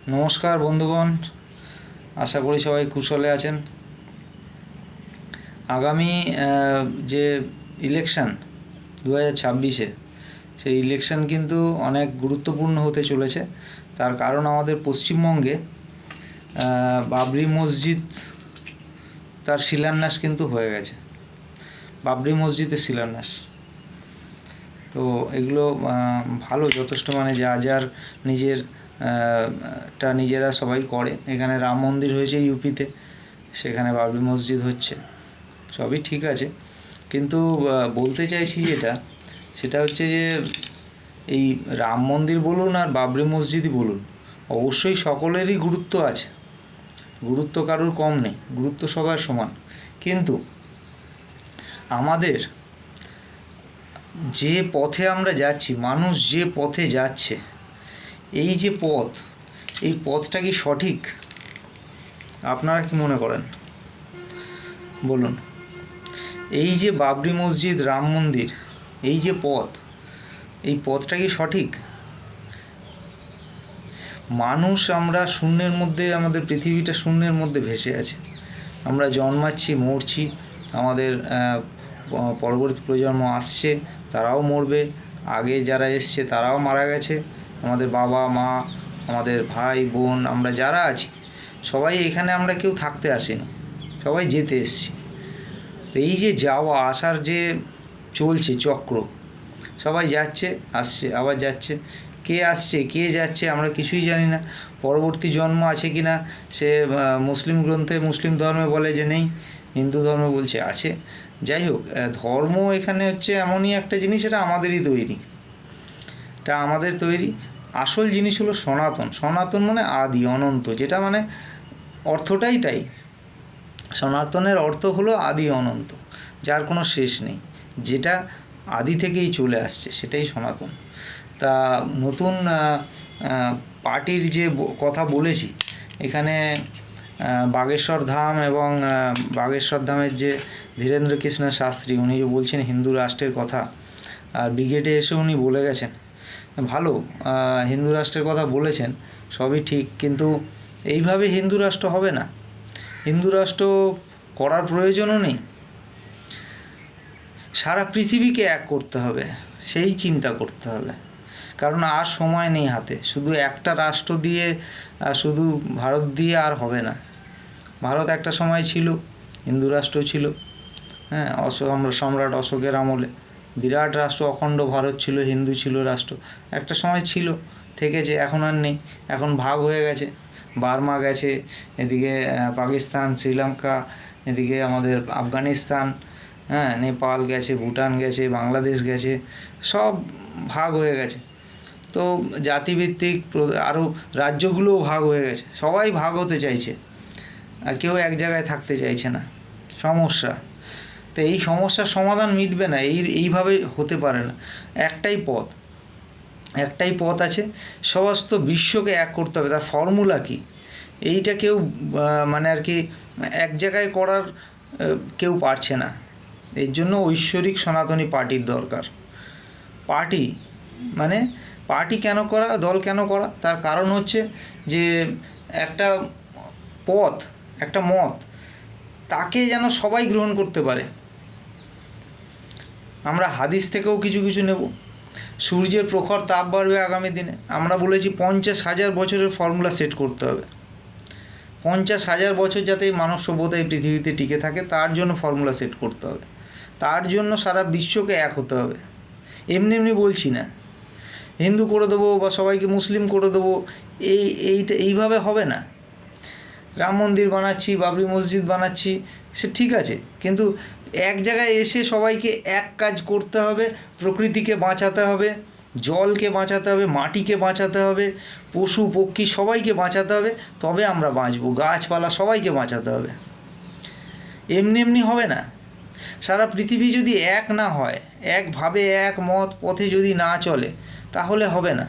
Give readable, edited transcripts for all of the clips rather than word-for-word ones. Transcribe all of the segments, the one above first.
নমস্কার বন্ধুগণ, আশা করি সবাই কুশলে আছেন। আগামী যে ইলেকশন 2026-এ, সেই ইলেকশন কিন্তু অনেক গুরুত্বপূর্ণ হতে চলেছে। তার কারণ আমাদের পশ্চিমবঙ্গে বাবরি মসজিদ তার শিলান্যাস কিন্তু হয়ে গেছে। বাবরি মসজিদের শিলান্যাস তো এগুলো ভালো, যথেষ্ট, মানে যার নিজের নিজেরা সবাই করে। এখানে রাম মন্দির হয়েছে ইউপিতে, সেখানে বাবরি মসজিদ হচ্ছে, সবই ঠিক আছে। কিন্তু বলতে চাইছি সেটা হচ্ছে যে এই রাম মন্দির বলুন আর বাবরি মসজিদই বলুন, অবশ্যই সকলেরই গুরুত্ব আছে, গুরুত্ব কারোর কম নেই, গুরুত্ব সবার সমান। কিন্তু আমাদের যে পথে আমরা যাচ্ছি, মানুষ যে পথে যাচ্ছে, এই যে পথ, এই পথটা কি সঠিক? আপনারা কি মনে করেন বলুন? এই যে বাবরি মসজিদ, রাম মন্দির, এই যে পথ, এই পথটা কি সঠিক? মানুষ, আমরা শূন্যের মধ্যে, আমাদের পৃথিবীটা শূন্যের মধ্যে ভেসে আছে। আমরা জন্মাচ্ছি, মরছি, আমাদের পরবর্তী প্রজন্ম আসছে, তারাও মরবে, আগে যারা এসছে তারাও মারা গেছে, আমাদের বাবা মা, আমাদের ভাই বোন, আমরা যারা আছি সবাই এখানে, আমরা কেউ থাকতে আসেনি, সবাই যেতে এসছি। তো এই যে যাওয়া আসার যে চলছে চক্র, সবাই যাচ্ছে আসছে আবার যাচ্ছে, কে আসছে কে যাচ্ছে আমরা কিছুই জানি না। পরবর্তী জন্ম আছে কি না, সে মুসলিম গ্রন্থে, মুসলিম ধর্মে বলে যে নেই, হিন্দু ধর্ম বলছে আছে। যাই হোক, ধর্ম এখানে হচ্ছে এমনই একটা জিনিস, এটা আমাদেরই তৈরি, এটা আমাদের তৈরি। আসল জিনিস হলো সনাতন। সনাতন মানে আদি, অনন্ত, যেটা মানে অর্থটাই তাই। সনাতনের অর্থ হলো আদি, অনন্ত, যার কোনো শেষ নেই, যেটা আদি থেকেই চলে আসছে, সেটাই সনাতন। তা নতুন পার্টির যে কথা বলেছি এখানে, বাগেশ্বর ধাম এবং বাগেশ্বর ধামের যে ধীরেন্দ্র কৃষ্ণ শাস্ত্রী, উনি যে বলছেন হিন্দু রাষ্ট্রের কথা, আর ব্রিগেডে এসে উনি বলে গেছেন, ভালো, হিন্দু রাষ্ট্রের কথা বলেছেন, সবই ঠিক, কিন্তু এইভাবে হিন্দু রাষ্ট্র হবে না। হিন্দু রাষ্ট্র করার প্রয়োজনও নেই। সারা পৃথিবীকে এক করতে হবে, সেই চিন্তা করতে হবে, কারণ আর সময় নেই হাতে। শুধু একটা রাষ্ট্র দিয়ে, শুধু ভারত দিয়ে আর হবে না। ভারত একটা সময় ছিল, হিন্দু রাষ্ট্র ছিল, হ্যাঁ, সম্রাট অশোকের আমলে বিরাট রাষ্ট্র, অখণ্ড ভারত ছিল, হিন্দু ছিল রাষ্ট্র, একটা সময় ছিল, থেকেছে, এখন আর নেই, এখন ভাগ হয়ে গেছে। বার্মা গেছে, এদিকে পাকিস্তান, শ্রীলঙ্কা, এদিকে আমাদের আফগানিস্তান, হ্যাঁ, নেপাল গেছে, ভুটান গেছে, বাংলাদেশ গেছে, সব ভাগ হয়ে গেছে। তো জাতিভিত্তিক আরও রাজ্যগুলোও ভাগ হয়ে গেছে, সবাই ভাগ হতে চাইছে, আর কেউ এক জায়গায় থাকতে চাইছে না। সমস্যা। তো এই সমস্যার সমাধান মিটবে না, এইভাবে হতে পারে না। একটাই পথ আছে, সমস্ত বিশ্বকে এক করতে হবে। তার ফর্মুলা কি, এইটা কেউ মানে আর কি এক জায়গায় করার কেউ পারছে না। এর জন্য ঐশ্বরিক সনাতনী পার্টির দরকার। পার্টি মানে পার্টি কেন করা, দল কেন করা, তার কারণ হচ্ছে যে একটা পথ, একটা মত, তাকে যেন সবাই গ্রহণ করতে পারে। আমরা হাদিস থেকেও কিছু কিছু নেব। সূর্যের প্রখর তাপ বাড়বে আগামী দিনে, আমরা বলেছি 50,000 বছরের ফর্মুলা সেট করতে হবে। 50,000 বছর যাতে মানব সভ্যতা এই পৃথিবীতে টিকে থাকে, তার জন্য ফর্মুলা সেট করতে হবে। তার জন্য সারা বিশ্বকে এক হতে হবে। এমনি এমনি বলছি না হিন্দু করে দেবো বা সবাইকে মুসলিম করে দেবো, এইভাবে হবে না। রাম মন্দির বানাচ্ছি, বাবরি মসজিদ বানাচ্ছি, সে ঠিক আছে, কিন্তু এক জায়গায় এসে সবাইকে এক কাজ করতে হবে। প্রকৃতিকে বাঁচাতে হবে, জলকে বাঁচাতে হবে, মাটিকে বাঁচাতে হবে, পশু পক্ষী সবাইকে বাঁচাতে হবে, তবে আমরা বাঁচব। গাছপালা সবাইকে বাঁচাতে হবে, এমনি এমনি হবে না। সারা পৃথিবী যদি এক না হয়, একভাবে এক মত পথে যদি না চলে, তাহলে হবে না।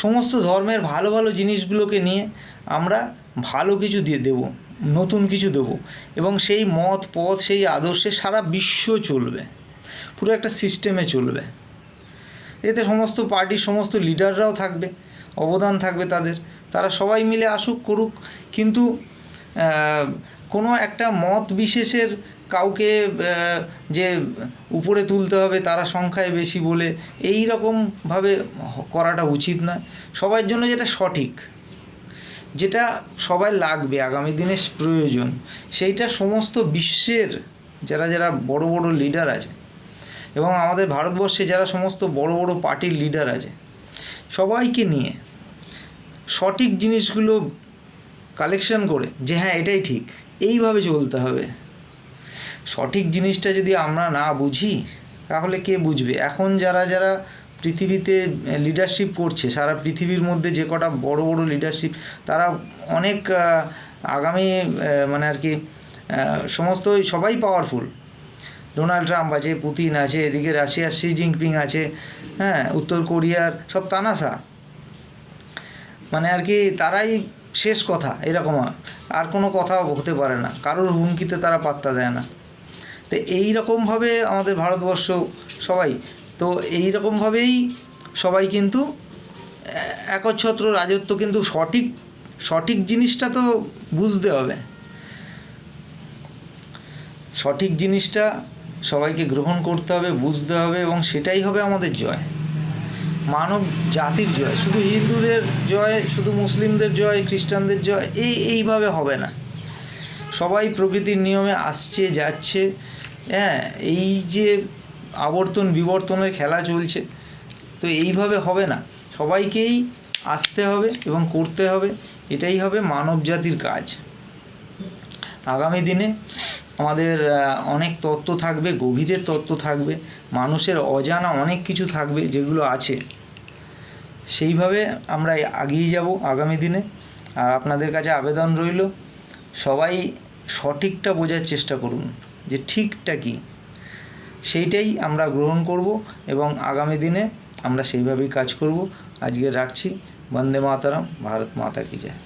সমস্ত ধর্মের ভালো ভালো জিনিসগুলোকে নিয়ে আমরা ভালো কিছু দিয়ে দেবো, নতুন কিছু দেবো, এবং সেই মত পথ, সেই আদর্শে সারা বিশ্ব চলবে, পুরো একটা সিস্টেমে চলবে। এতে সমস্ত পার্টির সমস্ত লিডাররাও থাকবে, অবদান থাকবে তাদের, তারা সবাই মিলে আসুক করুক। কিন্তু কোনো একটা মত বিশেষের কাউকে যে উপরে তুলতে হবে তারা সংখ্যায় বেশি বলে এই রকমভাবে করাটা উচিত নয়। সবার জন্য যেটা সঠিক, যেটা সবাই লাগবে, আগামী দিনে প্রয়োজন, সেইটা সমস্ত বিশ্বের যারা যারা বড় বড় লিডার আছে এবং আমাদের ভারতবর্ষে যারা সমস্ত বড় বড় পার্টির লিডার আছে, সবাইকে নিয়ে সঠিক জিনিসগুলো কালেকশন করে যে হ্যাঁ এটাই ঠিক, এইভাবে চলতে হবে। সঠিক জিনিসটা যদি আমরা না বুঝি তাহলে কে বুঝবে? এখন যারা যারা পৃথিবীতে লিডারশিপ করছে, সারা পৃথিবীর মধ্যে যে কটা বড় বড় লিডারশিপ, তারা অনেক আগামী মানে আর কি সমস্ত সবাই পাওয়ারফুল। ডোনাল্ড ট্রাম্প আছে, পুতিন আছে, এদিকে রাশিয়ার শি জিনপিং আছে, হ্যাঁ, উত্তর কোরিয়ার সব তানাশা, মানে আর কি তারাই শেষ কথা, এরকম আর কোনো কথা হতে পারে না, কারোর হুমকিতে তারা পাত্তা দেয় না। তো এই রকমভাবে আমাদের ভারতবর্ষ সবাই, তো এই রকমভাবেই সবাই কিন্তু একচ্ছত্র রাজত্ব, কিন্তু সঠিক জিনিসটা তো বুঝতে হবে, সঠিক জিনিসটা সবাইকে গ্রহণ করতে হবে, বুঝতে হবে, এবং সেটাই হবে আমাদের জয়, মানব জাতির জয়। শুধু হিন্দুদের জয়, শুধু মুসলিমদের জয়, খ্রিস্টানদের জয় এইভাবে হবে না। সবাই প্রকৃতির নিয়মে আসছে যাচ্ছে, হ্যাঁ, এই যে আবর্তন বিবর্তনের খেলা চলছে, তো এইভাবে হবে না, সবাইকেই আসতে হবে এবং করতে হবে, এটাই হবে মানব জাতির কাজ। আগামী দিনে আমাদের অনেক তত্ত্ব থাকবে, গভীরের তত্ত্ব থাকবে, মানুষের অজানা অনেক কিছু থাকবে যেগুলো আছে, সেইভাবে আমরা এগিয়ে যাব আগামী দিনে। আর আপনাদের কাছে আবেদন রইল, সবাই সঠিকটা বোঝার চেষ্টা করুন যে ঠিকটা কী, সেইটাই আমরা গ্রহণ করব এবং আগামী দিনে আমরা সেইভাবেই কাজ করব। আজকে রাখছি। বন্দে মাতরম। ভারত মাতা কি জয়।